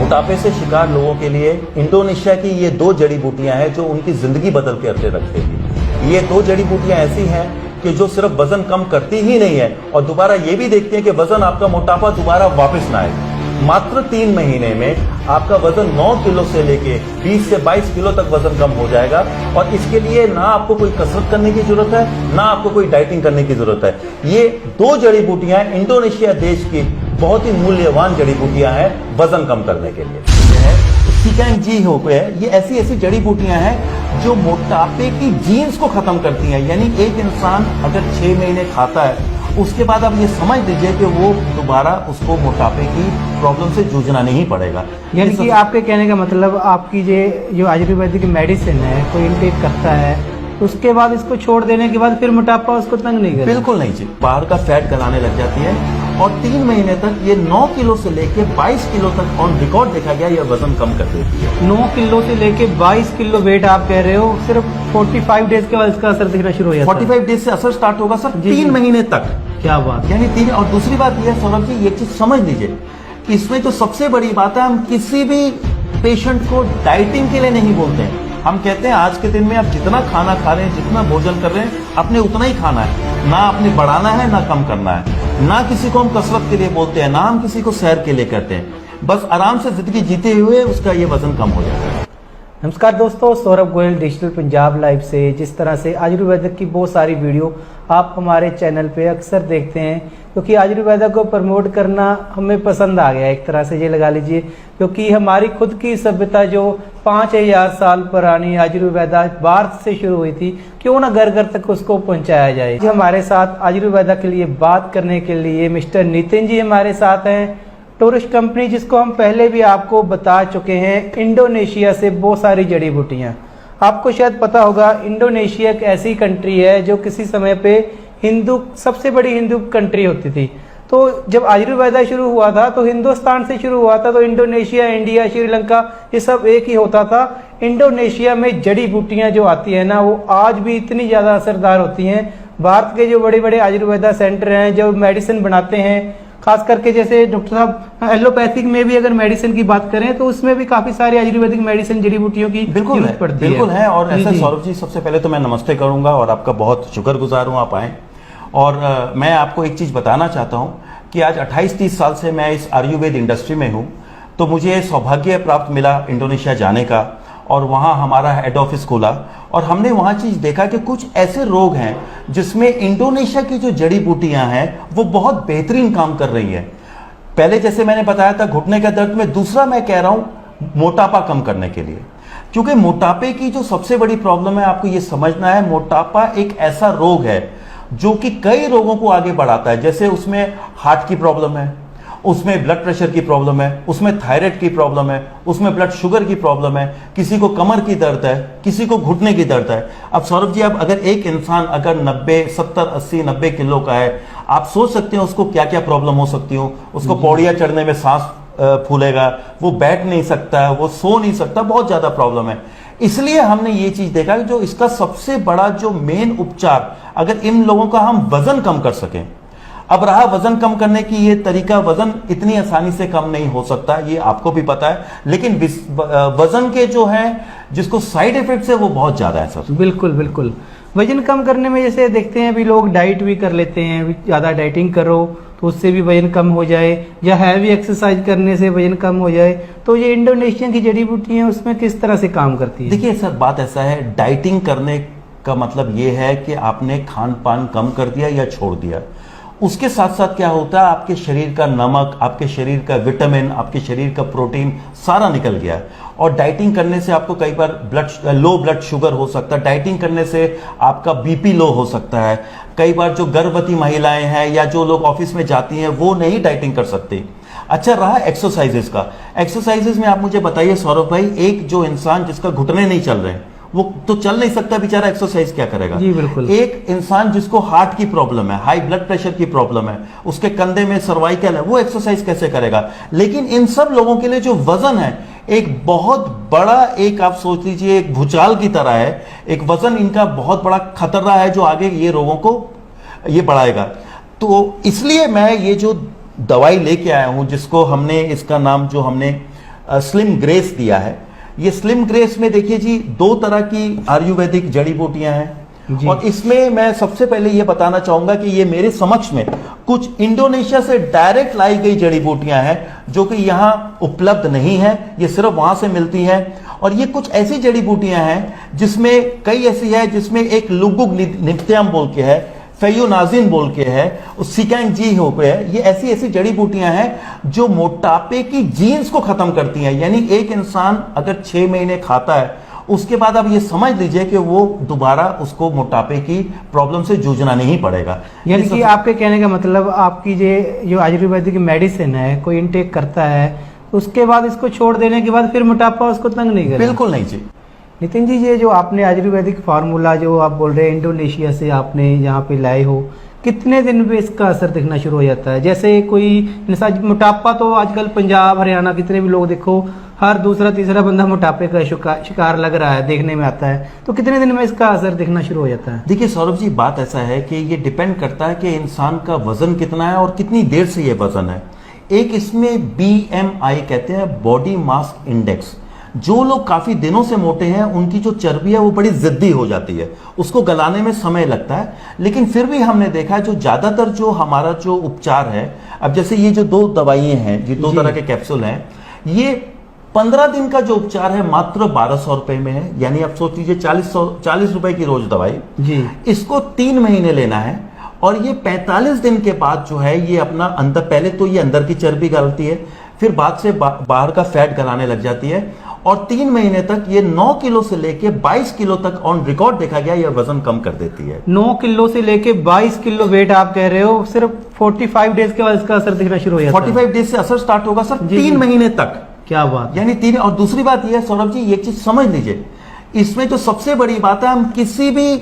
मोटापे से शिकार लोगों के लिए इंडोनेशिया की ये 2 जड़ी बूटियां हैं जो उनकी जिंदगी बदल के रख देगी। ये 2 जड़ी बूटियां ऐसी हैं कि जो सिर्फ वजन कम करती ही नहीं है और दोबारा ये भी देखती है कि वजन आपका मोटापा दोबारा वापस ना आए। मात्र 3 महीने में आपका वजन 9 किलो से लेके 20 से 22 किलो तक वजन कम हो जाएगा और इसके लिए ना आपको कोई कसरत करने की जरूरत है, ना आपको कोई डाइटिंग करने की जरूरत है। ये 2 जड़ी बूटियां इंडोनेशिया देश की बहुत ही मूल्यवान जड़ी बूटियां हैं वजन कम करने के लिए। सिकैंग जी हो गए, ये ऐसी ऐसी जड़ी बूटियां हैं जो मोटापे की जीन्स को खत्म करती हैं। यानी एक इंसान अगर 6 महीने खाता है उसके बाद आप ये समझ लीजिए कि वो दोबारा उसको मोटापे की प्रॉब्लम से जूझना नहीं पड़ेगा। यानी कि आपके कहने का मतलब आपकी जो आयुर्वेदिक मेडिसिन है कोई इनटेक करता है उसके बाद इसको छोड़ देने के बाद फिर मोटापा उसको तंग नहीं करता? बिल्कुल नहीं जी, बाहर का फैट गलाने लग जाती है और 3 महीने तक ये 9 किलो से लेके 22 किलो तक ऑन रिकॉर्ड देखा गया ये वजन कम कर देती है। 9 किलो से लेके 22 किलो वेट आप कह रहे हो, सिर्फ 45 डेज के बाद इसका असर दिखना शुरू हो जाता है? 45 डेज से असर स्टार्ट होगा सर, 3 महीने तक। क्या बात, यानी 3। और दूसरी बात यह है सौरभ जी, ये चीज समझ लीजिए, इसमें जो सबसे बड़ी बात है, हम किसी भी पेशेंट को डाइटिंग के लिए नहीं बोलते हैं। हम कहते हैं आज के दिन में आप जितना खाना खा रहे हैं, जितना भोजन कर रहे हैं, आपने उतना ही खाना है, ना आपने बढ़ाना है ना कम करना है। ना किसी को हम कसरत के लिए बोलते हैं, ना हम किसी को सैर के लिए कहते हैं। बस आराम से जिंदगी जीते हुए उसका ये वजन कम हो जाता है। नमस्कार दोस्तों, सौरभ गोयल डिजिटल पंजाब लाइव से। जिस तरह से आयुर्वेदिक की बहुत सारी वीडियो आप हमारे चैनल पे अक्सर देखते हैं, क्योंकि आयुर्वेदा को प्रमोट करना हमें पसंद आ गया एक तरह से, ये लगा लीजिए, क्योंकि हमारी खुद की सभ्यता जो 5000 साल पुरानी आयुर्वेदा भारत से शुरू हुई थी, क्यों ना घर घर तक उसको पहुंचाया जाए। हमारे साथ आयुर्वेदा के लिए बात करने के लिए मिस्टर नितिन जी हमारे साथ हैं। टूरिस्ट कंपनी, जिसको हम पहले भी आपको बता चुके हैं, इंडोनेशिया से बहुत सारी जड़ी बूटियाँ। आपको शायद पता होगा इंडोनेशिया एक ऐसी कंट्री है जो किसी समय पे सबसे बड़ी हिंदू कंट्री होती थी। तो जब आयुर्वेदा शुरू हुआ था तो हिंदुस्तान से शुरू हुआ था, तो इंडोनेशिया, इंडिया, श्रीलंका ये सब एक ही होता था। इंडोनेशिया में जड़ी बूटियां जो आती है ना, वो आज भी इतनी ज्यादा असरदार होती हैं। भारत के जो बड़े बड़े आयुर्वेदा सेंटर हैं जो मेडिसिन बनाते हैं, खास करके जैसे डॉक्टर साहब एलोपैथिक में भी अगर मेडिसिन की बात करें तो उसमें भी काफी सारी आयुर्वेदिक मेडिसिन जड़ी बूटियों की जरूरत पड़ती है। बिल्कुल है। और ऐसा सौरभ जी, सबसे पहले तो मैं नमस्ते करूंगा और आपका बहुत शुक्रगुजार हूं आप आए। और मैं आपको एक चीज बताना चाहता हूं कि आज 28-30 साल से मैं इस आयुर्वेद इंडस्ट्री में हूं, तो मुझे सौभाग्य प्राप्त मिला इंडोनेशिया जाने का और वहां हमारा हेड ऑफिस खोला और हमने वहां चीज देखा कि कुछ ऐसे रोग हैं जिसमें इंडोनेशिया की जो जड़ी बूटियां हैं वो बहुत बेहतरीन काम कर रही है। पहले जैसे मैंने बताया था घुटने का दर्द में, दूसरा मैं कह रहा हूं मोटापा कम करने के लिए, क्योंकि मोटापे की जो सबसे बड़ी प्रॉब्लम है आपको ये समझना है, मोटापा एक ऐसा रोग है जो कि कई रोगों को आगे बढ़ाता है। जैसे उसमें हार्ट की प्रॉब्लम है, उसमें ब्लड प्रेशर की प्रॉब्लम है, उसमें थायराइड की प्रॉब्लम है, उसमें ब्लड शुगर की प्रॉब्लम है, किसी को कमर की दर्द है, किसी को घुटने की दर्द है। अब सौरभ जी, अब अगर एक इंसान अगर 90, 70, 80, 90 किलो का है, आप सोच सकते हैं उसको क्या क्या प्रॉब्लम हो सकती हो। उसको पौड़ियां चढ़ने में सांस फूलेगा, वो बैठ नहीं सकता, वो सो नहीं सकता, बहुत ज्यादा प्रॉब्लम है। इसलिए हमने ये चीज देखा कि जो इसका सबसे बड़ा जो मेन उपचार, अगर इन लोगों का हम वजन कम कर सकें। अब रहा वजन कम करने की ये तरीका, वजन इतनी आसानी से कम नहीं हो सकता, ये आपको भी पता है, लेकिन वजन के जो है जिसको साइड इफेक्ट्स है वो बहुत ज्यादा है सर। बिल्कुल बिल्कुल। वजन कम करने में जैसे देखते हैं अभी लोग डाइट भी कर लेते हैं, ज्यादा डाइटिंग करो तो उससे भी वजन कम हो जाए, या हैवी एक्सरसाइज करने से वजन कम हो जाए। तो ये इंडोनेशिया की जड़ी बूटी है उसमें किस तरह से काम करती है? देखिए सर, बात ऐसा है, डाइटिंग करने का मतलब ये है कि आपने खान पान कम कर दिया या छोड़ दिया। उसके साथ साथ क्या होता है, आपके शरीर का नमक, आपके शरीर का विटामिन, आपके शरीर का प्रोटीन सारा निकल गया। और डाइटिंग करने से आपको कई बार लो ब्लड शुगर हो सकता है, डाइटिंग करने से आपका बीपी लो हो सकता है। कई बार जो गर्भवती महिलाएं हैं या जो लोग ऑफिस में जाती हैं वो नहीं डाइटिंग कर सकती। अच्छा, रहा एक्सरसाइजेस का। एक्सरसाइजेस में आप मुझे बताइए सौरभ भाई, एक जो इंसान जिसका घुटने नहीं चल रहे, वो तो चल नहीं सकता बेचारा, एक्सरसाइज क्या करेगा? जी बिल्कुल। एक इंसान जिसको हार्ट की प्रॉब्लम है, हाई ब्लड प्रेशर की प्रॉब्लम है, उसके कंधे में सर्वाइकल है, वो एक्सरसाइज कैसे करेगा? लेकिन इन सब लोगों के लिए जो वजन है एक बहुत बड़ा, एक आप सोच लीजिए एक भूचाल की तरह है। एक वजन इनका बहुत बड़ा खतरा है जो आगे ये रोगों को ये बढ़ाएगा। तो इसलिए मैं ये जो दवाई लेके आया हूं, जिसको हमने, इसका नाम जो हमने स्लिम ग्रेस दिया है। ये स्लिम ग्रेस में देखिए जी 2 तरह की आयुर्वेदिक जड़ी बूटियां हैं जी। और इसमें मैं सबसे पहले ये बताना चाहूंगा कि ये मेरे समक्ष में कुछ इंडोनेशिया से डायरेक्ट लाई गई जड़ी बूटियां हैं जो कि यहां उपलब्ध नहीं है, ये सिर्फ वहां से मिलती है। और ये कुछ ऐसी जड़ी बूटियां हैं जिसमें कई ऐसी है जिसमें एक लुगुग नित्याम बोल के है, फेयोनाजिन बोल के है, सिकैंग जी हो के है। ये ऐसी ऐसी जड़ी बूटियां हैं जो मोटापे की जीन्स को खत्म करती हैं। यानी एक इंसान अगर 6 महीने खाता है उसके बाद आप ये समझ लीजिए कि वो दोबारा उसको मोटापे की प्रॉब्लम से जूझना नहीं पड़ेगा। यानी कि आपके कहने का मतलब आपकी जो आयुर्वेदिक मेडिसिन है कोई इनटेक करता है उसके बाद इसको छोड़ देने के बाद फिर मोटापा उसको तंग नहीं करेगा? बिल्कुल नहीं जी। नितिन जी, ये जो आपने आयुर्वेदिक फार्मूला जो आप बोल रहे हैं इंडोनेशिया से आपने यहाँ पे लाए हो, कितने दिन में इसका असर दिखना शुरू हो जाता है? जैसे कोई इंसान मोटापा तो आजकल पंजाब हरियाणा कितने भी लोग देखो हर दूसरा तीसरा बंदा मोटापे का शिकार लग रहा है, देखने में आता है, तो कितने दिन में इसका असर दिखना शुरू हो जाता है? देखिए सौरभ जी, बात ऐसा है कि ये डिपेंड करता है कि इंसान का वजन कितना है और कितनी देर से ये वजन है। एक इसमें BMI कहते हैं, बॉडी मास इंडेक्स। जो लोग काफी दिनों से मोटे हैं उनकी जो चर्बी है वो बड़ी जिद्दी हो जाती है, उसको गलाने में समय लगता है। लेकिन फिर भी हमने देखा है जो ज्यादातर जो हमारा जो उपचार है, अब जैसे ये जो 2 दवाइयां हैं, ये 2 तरह के कैप्सूल हैं, ये 15 दिन का जो उपचार है मात्र 1200 रुपए में है। यानी आप सोच लीजिए 40 रुपए की रोज दवाई जी। इसको 3 महीने लेना है और ये 45 दिन के बाद जो है ये अपना अंदर, पहले तो ये अंदर की चर्बी गलती है, फिर बाद से बाहर का फैट गलाने लग जाती है और 3 महीने तक ये 9 किलो से लेके 22 किलो तक ऑन रिकॉर्ड देखा गया ये वजन कम कर देती है। 9 किलो से लेके 22 किलो वेट आप कह रहे हो, सिर्फ 45 डेज के बाद इसका असर दिखना शुरू हो जाता है? 45 डेज से असर स्टार्ट होगा सर, 3 महीने तक। क्या बात, यानी 3। और दूसरी बात यह है सौरभ जी, एक चीज समझ लीजिए, इसमें जो सबसे बड़ी बात है, हम किसी भी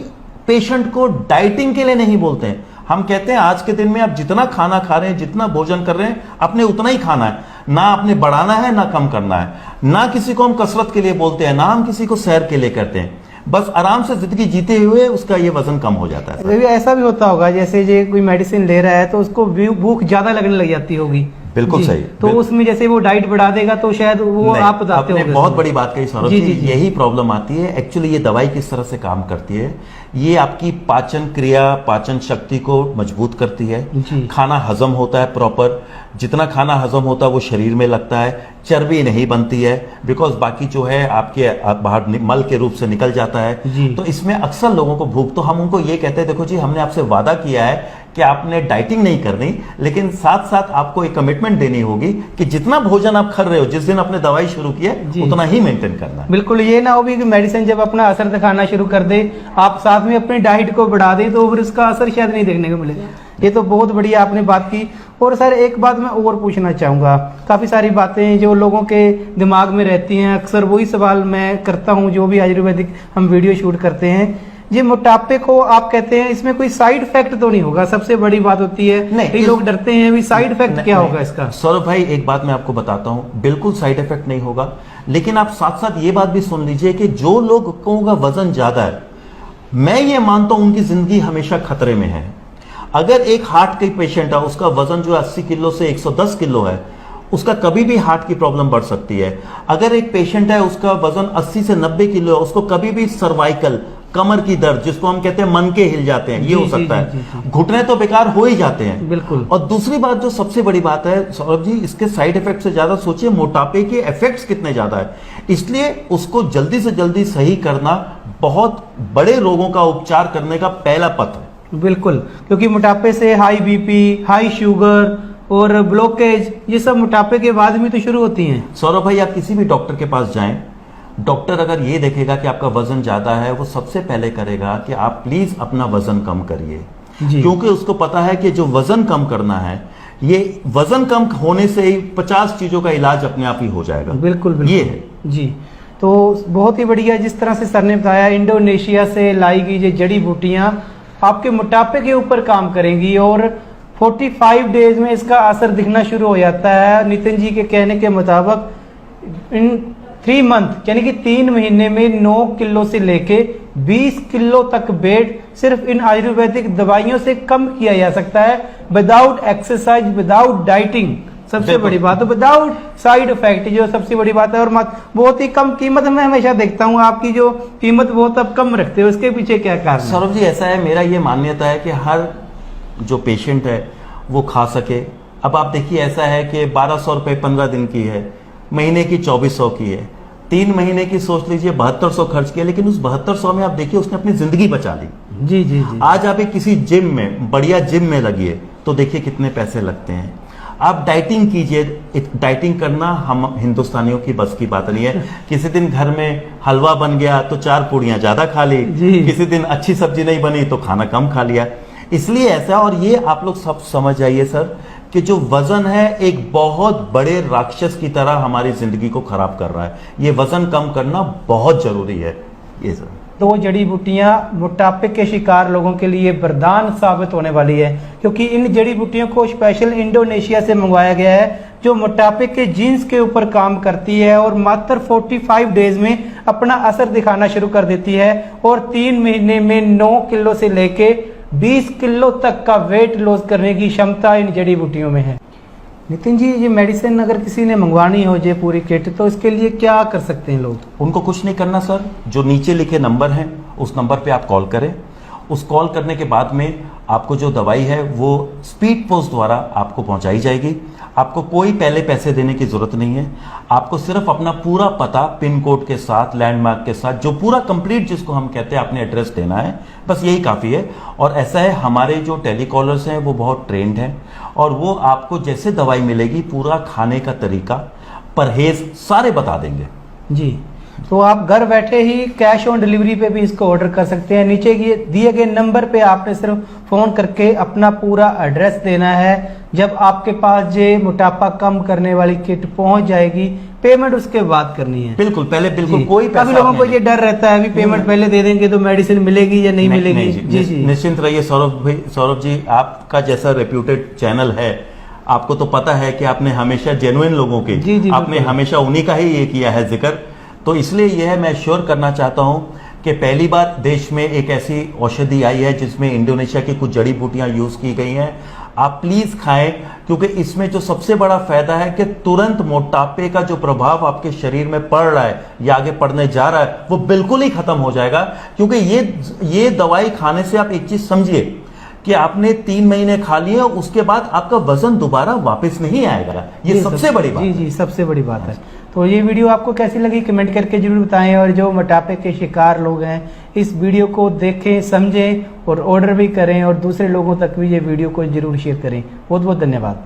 पेशेंट को डाइटिंग के लिए नहीं बोलते हैं। हम कहते हैं आज के दिन में आप जितना खाना खा रहे हैं, जितना भोजन कर रहे हैं, आपने उतना ही खाना है, ना आपने बढ़ाना है ना कम करना है। ना किसी को हम कसरत के लिए बोलते हैं, ना हम किसी को सैर के लिए करते हैं। बस आराम से जिंदगी जीते हुए उसका ये वजन कम हो जाता है। ऐसा भी होता होगा जैसे ये कोई मेडिसिन ले रहा है तो उसको भूख ज्यादा लगने लग जाती होगी? बिल्कुल सही। तो उसमें जैसे वो डाइट बढ़ा देगा तो शायद वो आप बताते हो। बहुत बड़ी बात कही सौरभ जी, यही प्रॉब्लम आती है। एक्चुअली ये दवाई किस तरह से काम करती है, ये आपकी पाचन क्रिया, पाचन शक्ति को मजबूत करती है। खाना हजम होता है प्रॉपर, जितना खाना हजम होता है वो शरीर में लगता है, चर्बी नहीं बनती है, बिकॉज बाकी जो है आपके बाहर मल के रूप से निकल जाता है। तो इसमें अक्सर लोगों को भूख, तो हम उनको ये कहते हैं देखो जी, हमने आपसे वादा किया है कि आपने डाइटिंग नहीं करनी, लेकिन साथ साथ आपको एक कमिटमेंट देनी होगी कि जितना भोजन आप कर रहे हो, जिस दिन आपने दवाई शुरू की है उतना ही मेंटेन करना है। बिल्कुल, ये ना हो भी कि मेडिसिन जब अपना असर दिखाना शुरू कर दे, आप साथ में अपनी डाइट को बढ़ा दे तो फिर उसका असर शायद नहीं देखने को मिलेगा। ये तो बहुत बढ़िया आपने बात की। और सर एक बात मैं और पूछना चाहूंगा, काफी सारी बातें जो लोगों के दिमाग में रहती हैं, अक्सर वही सवाल मैं करता हूं जो भी आयुर्वेदिक हम वीडियो शूट करते हैं। ये मोटापे को आप कहते हैं इसमें कोई साइड इफेक्ट तो नहीं होगा? सबसे बड़ी बात होती है, कई लोग डरते हैं भी साइड इफेक्ट क्या होगा इसका? सौरभ भाई एक बात मैं आपको बताता हूं, बिल्कुल साइड इफेक्ट नहीं होगा। लेकिन आप साथ साथ ये बात भी सुन लीजिए कि जो लोगों का वजन ज्यादा है, मैं ये मानता हूं उनकी जिंदगी हमेशा खतरे में है। अगर एक हार्ट के पेशेंट है, उसका वजन जो 80 किलो से 110 किलो है, उसका कभी भी हार्ट की प्रॉब्लम बढ़ सकती है। अगर एक पेशेंट है उसका वजन 80 से 90 किलो है, उसको कभी भी सर्वाइकल, कमर की दर्द, जिसको हम कहते हैं मन के हिल जाते हैं, ये हो सकता है। घुटने तो बेकार हो ही जाते हैं। बिल्कुल। और दूसरी बात जो सबसे बड़ी बात है सौरभ जी, इसके साइड इफेक्ट से ज्यादा सोचिए मोटापे के इफेक्ट्स कितने ज्यादा है। इसलिए उसको जल्दी से जल्दी सही करना बहुत बड़े रोगों का उपचार करने का पहला पथ है। बिल्कुल, क्योंकि मोटापे से हाई बीपी, हाई शुगर और ब्लॉकेज, ये सब मोटापे के बाद में तो शुरू होती हैं। सौरभ भाई आप किसी भी डॉक्टर के पास जाएं, डॉक्टर अगर ये देखेगा कि आपका वजन ज्यादा है, वो सबसे पहले करेगा कि आप प्लीज अपना वजन कम करिए, क्योंकि उसको पता है कि जो वजन कम करना है, ये वजन कम होने से ही 50 चीजों का इलाज अपने आप ही हो जाएगा। बिल्कुल बिल्कुल ये है जी। तो बहुत ही बढ़िया जिस तरह से सर ने बताया, इंडोनेशिया से लाई गई ये जड़ी बूटियां आपके मोटापे के ऊपर काम करेंगी और 45 डेज में इसका असर दिखना शुरू हो जाता है। नितिन जी के कहने के मुताबिक इन 3 मंथ यानी कि 3 महीने में 9 किलो से लेके 20 किलो तक वेट सिर्फ इन आयुर्वेदिक दवाइयों से कम किया जा सकता है, विदाउट एक्सरसाइज, विदाउट डाइटिंग। सबसे बिल्कुल। बड़ी बात, तो विदाउट साइड इफेक्ट, जो सबसे बड़ी बात है। और बहुत ही कम कीमत में हमेशा देखता हूँ आपकी जो कीमत बहुत अब कम रखते हो, उसके पीछे क्या कारण है? सौरभ जी, ऐसा है, मेरा ये मान्यता है कि हर जो पेशेंट है वो खा सके। अब आप देखिए, ऐसा है कि 1200 रुपये 15 दिन की है, महीने की 2400 की है, 3 महीने की सोच लीजिए 7200 खर्च किया, लेकिन उस 7200 में आप देखिए उसने अपनी जिंदगी बचा ली। जी जी जी। आज आप एक किसी जिम में, बढ़िया जिम में लगिए तो देखिए कितने पैसे लगते हैं। आप डाइटिंग कीजिए, डाइटिंग करना हम हिंदुस्तानियों की बस की बात नहीं है। किसी दिन घर में हलवा बन गया तो 4 पूड़ियां ज्यादा खा ली, किसी दिन अच्छी सब्जी नहीं बनी तो खाना कम खा लिया। इसलिए ऐसा, और ये आप लोग सब समझ जाइए सर, कि जो वजन है एक बहुत बड़े राक्षस की तरह हमारी जिंदगी को खराब कर रहा है। ये वजन कम करना बहुत जरूरी है। ये सर, 2 जड़ी बूटियां मोटापे के शिकार लोगों के लिए वरदान साबित होने वाली है, क्योंकि इन जड़ी बूटियों को स्पेशल इंडोनेशिया से मंगवाया गया है, जो मोटापे के जीन्स के ऊपर काम करती है और मात्र 45 डेज में अपना असर दिखाना शुरू कर देती है। और 3 महीने में 9 किलो से लेके 20 किलो तक का वेट लॉस करने की क्षमता इन जड़ी बूटियों में है। नितिन जी, ये मेडिसिन अगर किसी ने मंगवानी हो जे पूरी किट, तो इसके लिए क्या कर सकते हैं लोग? उनको कुछ नहीं करना सर, जो नीचे लिखे नंबर हैं उस नंबर पे आप कॉल करें। उस कॉल करने के बाद में आपको जो दवाई है वो स्पीड पोस्ट द्वारा आपको पहुंचाई जाएगी। आपको कोई पहले पैसे देने की जरूरत नहीं है। आपको सिर्फ अपना पूरा पता, पिन कोड के साथ, लैंडमार्क के साथ, जो पूरा कंप्लीट जिसको हम कहते हैं, अपने एड्रेस देना है, बस यही काफ़ी है। और ऐसा है, हमारे जो टेलीकॉलर्स हैं वो बहुत ट्रेंड हैं और वो आपको जैसे दवाई मिलेगी पूरा खाने का तरीका, परहेज सारे बता देंगे जी। तो आप घर बैठे ही कैश ऑन डिलीवरी पे भी इसको ऑर्डर कर सकते हैं। नीचे दिए गए नंबर पे आपने सिर्फ फोन करके अपना पूरा एड्रेस देना है। जब आपके पास ये मोटापा कम करने वाली किट पहुंच जाएगी, पेमेंट उसके बाद करनी है। बिल्कुल, पहले बिल्कुल जी। कोई पैसा काफी लोगों को आपने ये डर रहता है, अभी पेमेंट पहले दे देंगे तो मेडिसिन मिलेगी या नहीं मिलेगी। जी जी, निश्चिंत रहिए सौरभ जी, आपका जैसा रेप्यूटेड चैनल है, आपको तो पता है कि आपने हमेशा जेन्युइन लोगों के, आपने हमेशा उन्हीं का ही ये किया है जिक्र। तो इसलिए यह मैं श्योर करना चाहता हूं कि पहली बार देश में एक ऐसी औषधि आई है जिसमें इंडोनेशिया की कुछ जड़ी बूटियां यूज की गई हैं। आप प्लीज खाएं, क्योंकि इसमें जो सबसे बड़ा फायदा है कि तुरंत मोटापे का जो प्रभाव आपके शरीर में पड़ रहा है या आगे पड़ने जा रहा है वो बिल्कुल ही खत्म हो जाएगा। क्योंकि ये दवाई खाने से आप एक चीज समझिए कि आपने 3 महीने खा लिए, उसके बाद आपका वजन दोबारा वापस नहीं आएगा। ये सबसे बड़ी बात जी जी, सबसे बड़ी बात है। तो ये वीडियो आपको कैसी लगी कमेंट करके जरूर बताएं, और जो मोटापे के शिकार लोग हैं इस वीडियो को देखें, समझें और ऑर्डर भी करें, और दूसरे लोगों तक भी ये वीडियो को जरूर शेयर करें। बहुत बहुत धन्यवाद।